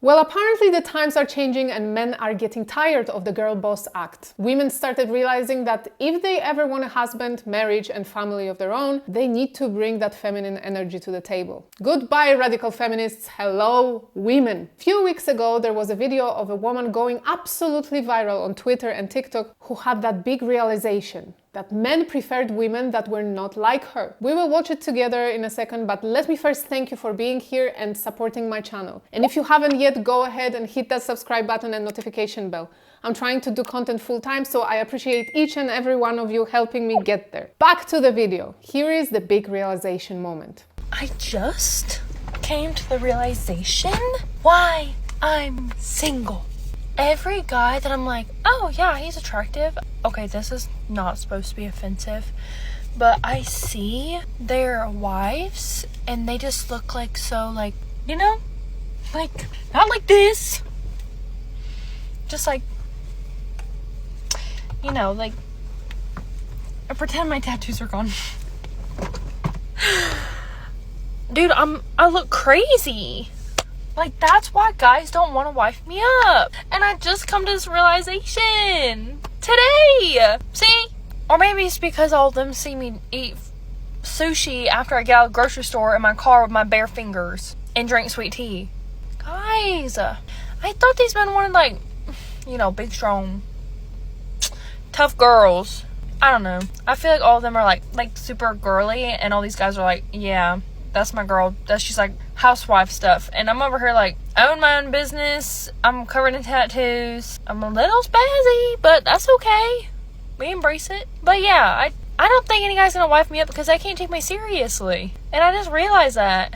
Well, apparently the times are changing and men are getting tired of the girl boss act. Women started realizing that if they ever want a husband, marriage and family of their own, they need to bring that feminine energy to the table. Goodbye, radical feminists. Hello, women. A few weeks ago, there was a video of a woman going absolutely viral on Twitter and TikTok who had that big realization that men preferred women that were not like her. We will watch it together in a second, but let me first thank you for being here and supporting my channel. And if you haven't yet, go ahead and hit that subscribe button and notification bell. I'm trying to do content full time, so I appreciate each and every one of you helping me get there. Back to the video. Here is the big realization moment. I just came to the realization why I'm single. Every guy that I'm like, oh yeah, he's attractive. Okay, this is not supposed to be offensive, but I see their wives and they just look like so like, you know, like not like this. Just like, you know, like I pretend my tattoos are gone. Dude, I look crazy. Like, that's why guys don't want to wife me up. And I just come to this realization today. See? Or maybe it's because all of them see me eat sushi after I get out of the grocery store in my car with my bare fingers and drink sweet tea. Guys, I thought these men wanted, like, you know, big, strong, tough girls. I don't know. I feel like all of them are, like super girly, and all these guys are like, yeah, that's my girl. That's just like housewife stuff. And I'm over here like, own my own business. I'm covered in tattoos. I'm a little spazzy, but that's okay. We embrace it. But yeah, I don't think any guy's gonna wife me up because they can't take me seriously. And I just realized that.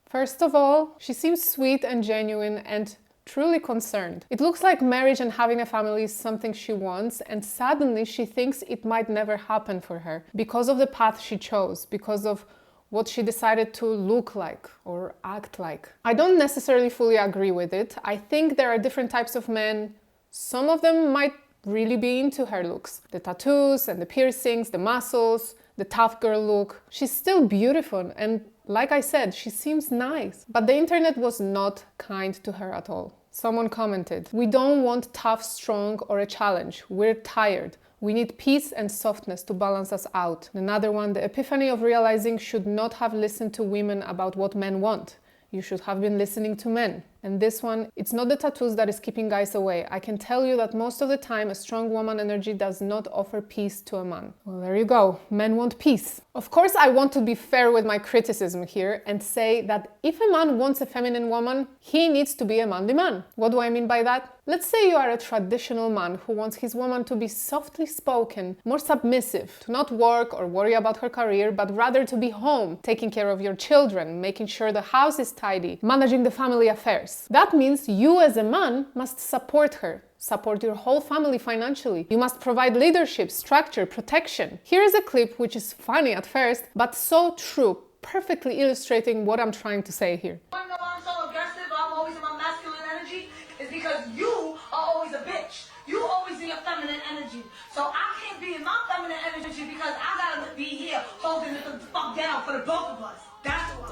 First of all, she seems sweet and genuine and truly concerned. It looks like marriage and having a family is something she wants, and suddenly she thinks it might never happen for her because of the path she chose, because of what she decided to look like or act like. I don't necessarily fully agree with it. I think there are different types of men. Some of them might really be into her looks. The tattoos and the piercings, the muscles, the tough girl look. She's still beautiful, and like I said, she seems nice. But the internet was not kind to her at all. Someone commented, "We don't want tough, strong, or a challenge. We're tired. We need peace and softness to balance us out." Another one, "The epiphany of realizing should not have listened to women about what men want. You should have been listening to men." And this one, "It's not the tattoos that is keeping guys away. I can tell you that most of the time a strong woman energy does not offer peace to a man." Well, there you go. Men want peace. Of course, I want to be fair with my criticism here and say that if a man wants a feminine woman, he needs to be a manly man. What do I mean by that? Let's say you are a traditional man who wants his woman to be softly spoken, more submissive, to not work or worry about her career, but rather to be home, taking care of your children, making sure the house is tidy, managing the family affairs. That means you as a man must support her. Support your whole family financially. You must provide leadership, structure, protection. Here is a clip which is funny at first, but so true, perfectly illustrating what I'm trying to say here. I know I'm so aggressive, I'm always in my masculine energy, is because you are always a bitch. You always in your feminine energy. So I can't be in my feminine energy because I gotta be here holding it the fuck down for the both of us. That's why.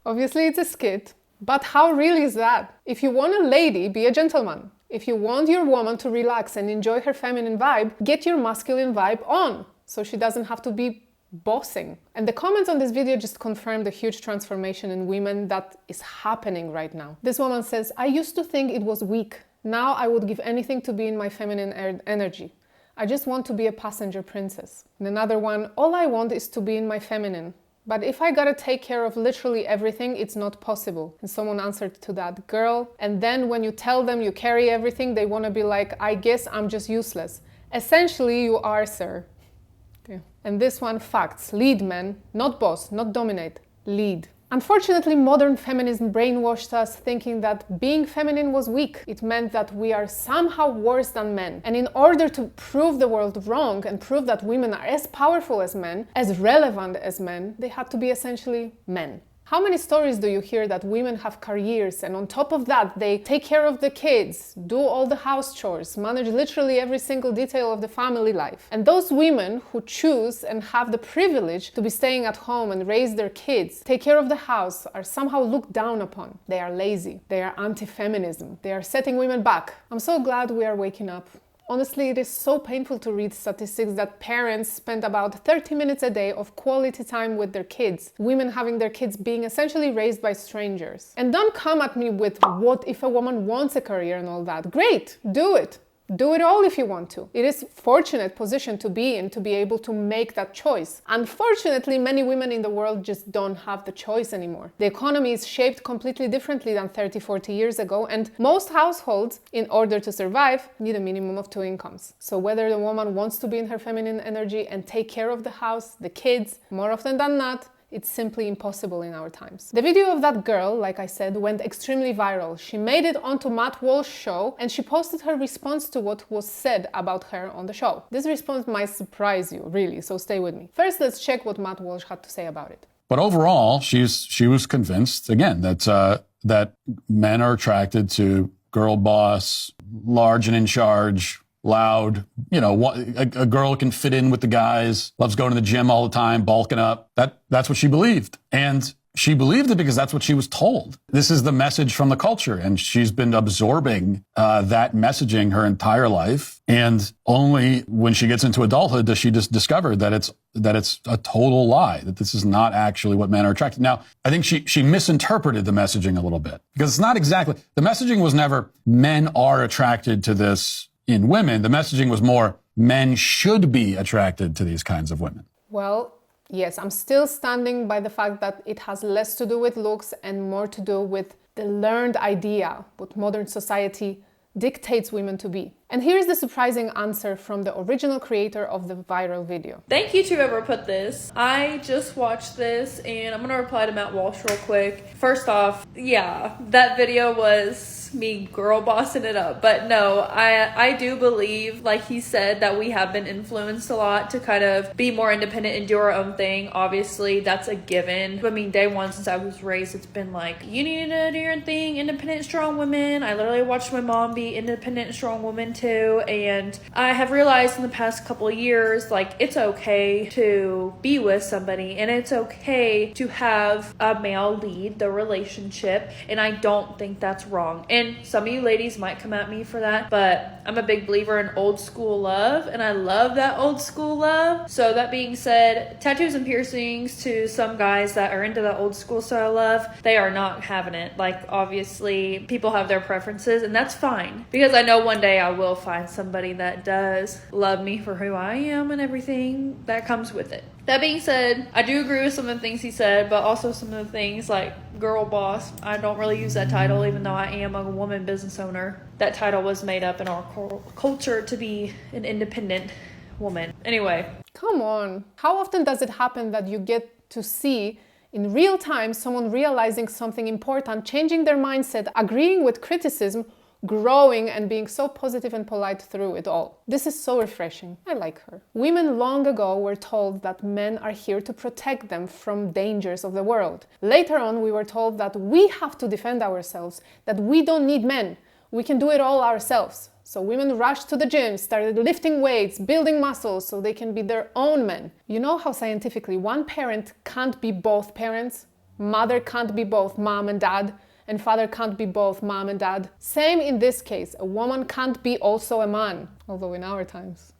Obviously it's a skit, but how real is that? If you want a lady, be a gentleman. If you want your woman to relax and enjoy her feminine vibe, get your masculine vibe on, so she doesn't have to be bossing. And the comments on this video just confirmed the huge transformation in women that is happening right now. This woman says, "I used to think it was weak. Now I would give anything to be in my feminine energy. I just want to be a passenger princess." And another one, "All I want is to be in my feminine. But if I gotta take care of literally everything, it's not possible." And someone answered to that, "Girl, and then when you tell them you carry everything, they wanna be like, I guess I'm just useless. Essentially, you are, sir." Okay. And this one, facts. Lead, men. Not boss, not dominate. Lead. Unfortunately, modern feminism brainwashed us thinking that being feminine was weak. It meant that we are somehow worse than men. And in order to prove the world wrong and prove that women are as powerful as men, as relevant as men, they had to be essentially men. How many stories do you hear that women have careers and on top of that they take care of the kids, do all the house chores, manage literally every single detail of the family life? And those women who choose and have the privilege to be staying at home and raise their kids, take care of the house, are somehow looked down upon. They are lazy. They are anti-feminism. They are setting women back. I'm so glad we are waking up. Honestly, it is so painful to read statistics that parents spend about 30 minutes a day of quality time with their kids, women having their kids being essentially raised by strangers. And don't come at me with what if a woman wants a career and all that. Great, do it. Do it all if you want to. It is a fortunate position to be in to be able to make that choice. Unfortunately, many women in the world just don't have the choice anymore. The economy is shaped completely differently than 30, 40 years ago, and most households, in order to survive, need a minimum of 2 incomes. So whether the woman wants to be in her feminine energy and take care of the house, the kids, more often than not, it's simply impossible in our times. The video of that girl, like I said, went extremely viral. She made it onto Matt Walsh's show and she posted her response to what was said about her on the show. This response might surprise you, really, so stay with me. First, let's check what Matt Walsh had to say about it. But overall, she was convinced, again, that men are attracted to girl boss, large and in charge, loud, a girl can fit in with the guys, loves going to the gym all the time, bulking up. That's what she believed. And she believed it because that's what she was told. This is the message from the culture. And she's been absorbing that messaging her entire life. And only when she gets into adulthood does she just discover that it's a total lie, that this is not actually what men are attracted. Now, I think she misinterpreted the messaging a little bit because it's not exactly, the messaging was never men are attracted to this in women. The messaging was more men should be attracted to these kinds of women. Well, yes, I'm still standing by the fact that it has less to do with looks and more to do with the learned idea what modern society dictates women to be. And here's the surprising answer from the original creator of the viral video. Thank you to whoever put this. I just watched this and I'm gonna reply to Matt Walsh real quick. First off, yeah, that video was me girl bossing it up. But no, I do believe, like he said, that we have been influenced a lot to kind of be more independent and do our own thing. Obviously, that's a given. I mean, day one since I was raised, it's been like, you need to do your own thing, independent, strong women. I literally watched my mom be independent and strong woman too. And I have realized in the past couple of years, like, it's okay to be with somebody and it's okay to have a male lead the relationship. And I don't think that's wrong. And some of you ladies might come at me for that, but I'm a big believer in old school love and I love that old school love. So that being said, tattoos and piercings to some guys that are into that old school style love, they are not having it. Like, obviously people have their preferences and that's fine, because I know one day I will find somebody that does love me for who I am and everything that comes with it. That being said, I do agree with some of the things he said, but also some of the things like girl boss. I don't really use that title, even though I am a woman business owner. That title was made up in our culture to be an independent woman. Anyway. Come on. How often does it happen that you get to see in real time someone realizing something important, changing their mindset, agreeing with criticism, growing and being so positive and polite through it all? This is so refreshing. I like her. Women long ago were told that men are here to protect them from dangers of the world. Later on, we were told that we have to defend ourselves, that we don't need men. We can do it all ourselves. So women rushed to the gym, started lifting weights, building muscles so they can be their own men. You know how scientifically one parent can't be both parents? Mother can't be both mom and dad, and father can't be both mom and dad. Same in this case, a woman can't be also a man, although in our times.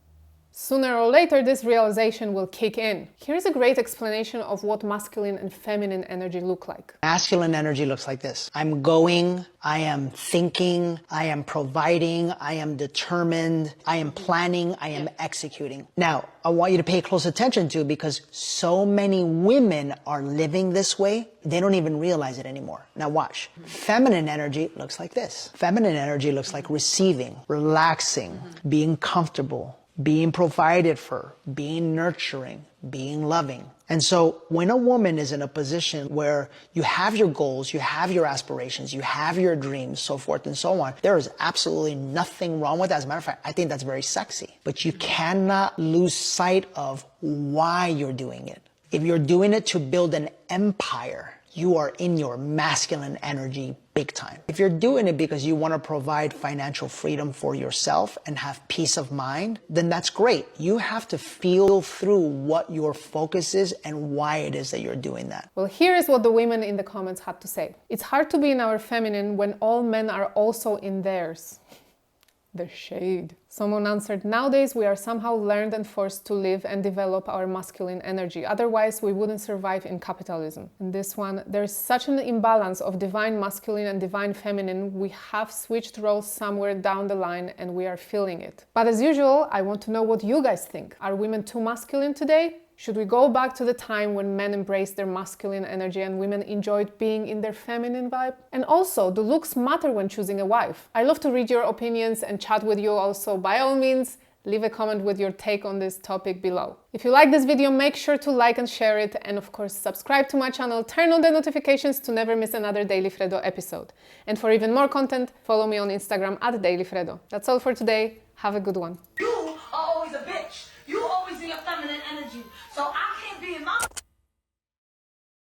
Sooner or later, this realization will kick in. Here's a great explanation of what masculine and feminine energy look like. Masculine energy looks like this. I'm going, I am thinking, I am providing, I am determined, I am planning, I am executing. Now, I want you to pay close attention to, because so many women are living this way, they don't even realize it anymore. Now watch. Feminine energy looks like this. Feminine energy looks like receiving, relaxing, being comfortable, being provided for, being nurturing, being loving. And so when a woman is in a position where you have your goals, you have your aspirations, you have your dreams, so forth and so on, there is absolutely nothing wrong with that. As a matter of fact, I think that's very sexy. But you cannot lose sight of why you're doing it. If you're doing it to build an empire, you are in your masculine energy big time. If you're doing it because you want to provide financial freedom for yourself and have peace of mind, then that's great. You have to feel through what your focus is and why it is that you're doing that. Well, here is what the women in the comments had to say. It's hard to be in our feminine when all men are also in theirs. The shade. Someone answered, nowadays we are somehow learned and forced to live and develop our masculine energy. Otherwise, we wouldn't survive in capitalism. In this one, there's such an imbalance of divine masculine and divine feminine. We have switched roles somewhere down the line and we are feeling it. But as usual, I want to know what you guys think. Are women too masculine today? Should we go back to the time when men embraced their masculine energy and women enjoyed being in their feminine vibe? And also, do looks matter when choosing a wife? I love to read your opinions and chat with you also. By all means, leave a comment with your take on this topic below. If you like this video, make sure to like and share it. And of course, subscribe to my channel, turn on the notifications to never miss another Daily Freddo episode. And for even more content, follow me on Instagram @DailyFreddo. That's all for today. Have a good one.